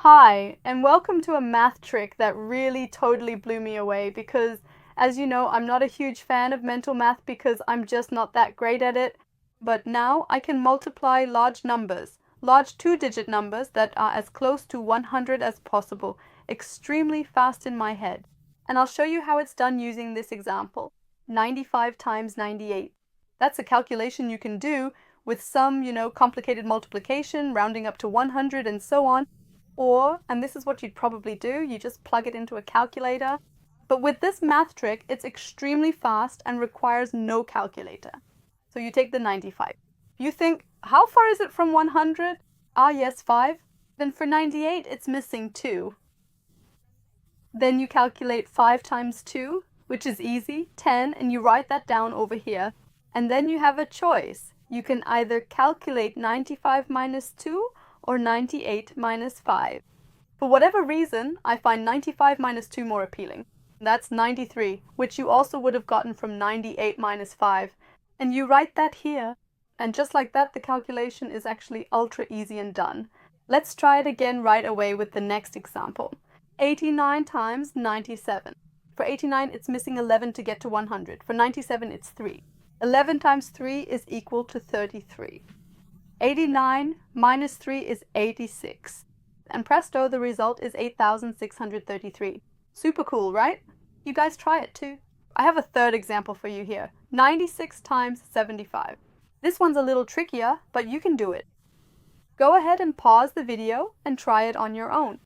Hi, and welcome to a math trick that really totally blew me away because, as you know, I'm not a huge fan of mental math because I'm just not that great at it. But now I can multiply large numbers, large two-digit numbers that are as close to 100 as possible, extremely fast in my head. And I'll show you how it's done using this example, 95 times 98. That's a calculation you can do with some, complicated multiplication, rounding up to 100 and so on. Or, and this is what you'd probably do, you just plug it into a calculator. But with this math trick, it's extremely fast and requires no calculator. So you take the 95. You think, how far is it from 100? Ah, yes, 5. Then for 98, it's missing 2. Then you calculate 5 times 2, which is easy, 10, and you write that down over here. And then you have a choice. You can either calculate 95 minus 2 or 98 minus 5. For whatever reason, I find 95 minus 2 more appealing. That's 93, which you also would have gotten from 98 minus 5. And you write that here. And just like that, the calculation is actually ultra easy and done. Let's try it again right away with the next example. 89 times 97. For 89, it's missing 11 to get to 100. For 97, it's 3. 11 times 3 is equal to 33. 89 minus 3 is 86. And presto, the result is 8,633. Super cool, right? You guys try it too. I have a third example for you here. 96 times 75. This one's a little trickier, but you can do it. Go ahead and pause the video and try it on your own.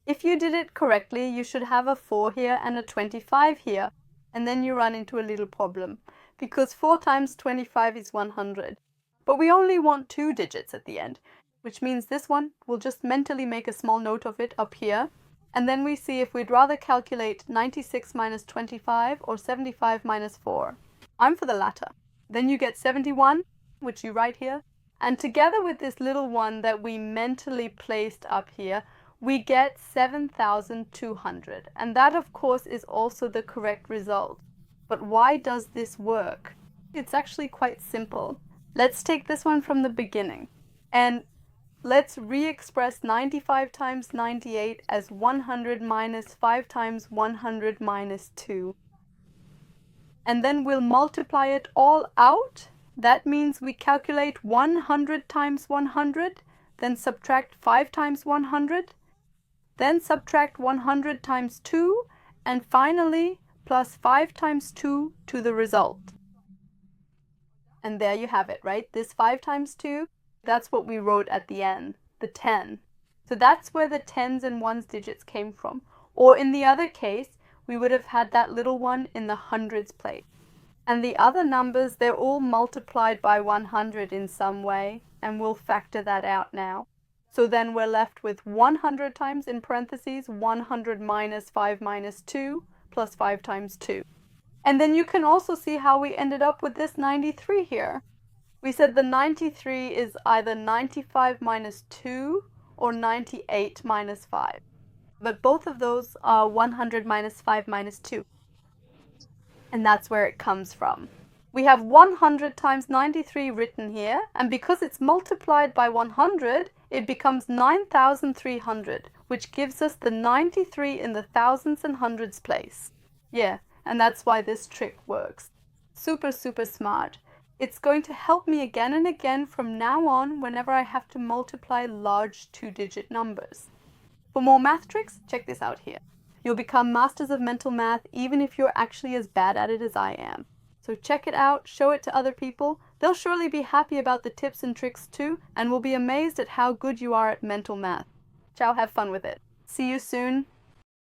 If you did it correctly, you should have a 4 here and a 25 here. And then you run into a little problem, because 4 times 25 is 100. But we only want 2 digits at the end, which means this one will just mentally make a small note of it up here. And then we see if we'd rather calculate 96 minus 25 or 75 minus 4. I'm for the latter. Then you get 71, which you write here. And together with this little one that we mentally placed up here, we get 7,200. And that, of course, is also the correct result. But why does this work? It's actually quite simple. Let's take this one from the beginning, and let's re-express 95 times 98 as 100 minus 5 times 100 minus 2. And then we'll multiply it all out. That means we calculate 100 times 100, then subtract 5 times 100, then subtract 100 times 2, and finally plus 5 times 2 to the result. And there you have it, right? This 5 times 2, that's what we wrote at the end, the 10. So that's where the tens and ones digits came from. Or in the other case, we would have had that little one in the hundreds place. And the other numbers, they're all multiplied by 100 in some way, and we'll factor that out now. So then we're left with 100 times, in parentheses, 100 minus 5 minus 2, plus 5 times 2. And then you can also see how we ended up with this 93 here. We said the 93 is either 95 minus 2 or 98 minus 5. But both of those are 100 minus 5 minus 2. And that's where it comes from. We have 100 times 93 written here, and because it's multiplied by 100, it becomes 9,300, which gives us the 93 in the thousands and hundreds place. Yeah. And that's why this trick works. Super, super smart. It's going to help me again and again from now on whenever I have to multiply large two-digit numbers. For more math tricks, check this out here. You'll become masters of mental math even if you're actually as bad at it as I am. So check it out, show it to other people. They'll surely be happy about the tips and tricks too, and will be amazed at how good you are at mental math. Ciao, have fun with it. See you soon.